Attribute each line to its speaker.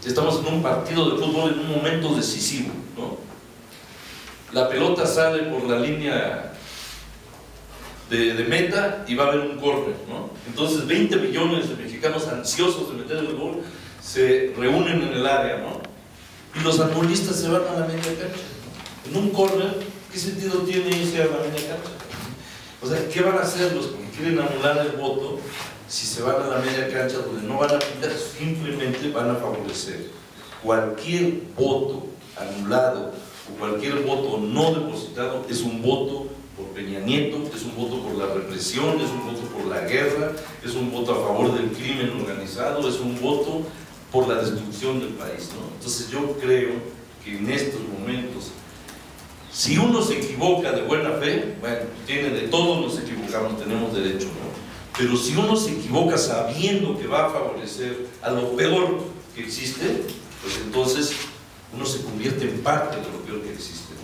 Speaker 1: estamos en un partido de fútbol en un momento decisivo, ¿no? La pelota sale por la línea de meta y va a haber un córner, ¿no? Entonces 20 millones de mexicanos ansiosos de meter el gol se reúnen en el área, ¿no? Y los futbolistas se van a la media cancha, ¿no? En un córner, ¿qué sentido tiene irse a la media cancha? O sea, ¿qué van a hacer los que quieren anular el voto si se van a la media cancha donde no van a pitar? Simplemente van a favorecer cualquier voto anulado o cualquier voto no depositado. Es un voto por Peña Nieto, es un voto por la represión, es un voto por la guerra, es un voto a favor del crimen organizado, es un voto por la destrucción del país, ¿no? Entonces yo creo que en estos momentos, si uno se equivoca de buena fe, bueno, tiene de todos nos equivocamos, tenemos derecho, ¿no? Pero si uno se equivoca sabiendo que va a favorecer a lo peor que existe, pues entonces uno se convierte en parte de lo peor que existe, ¿no?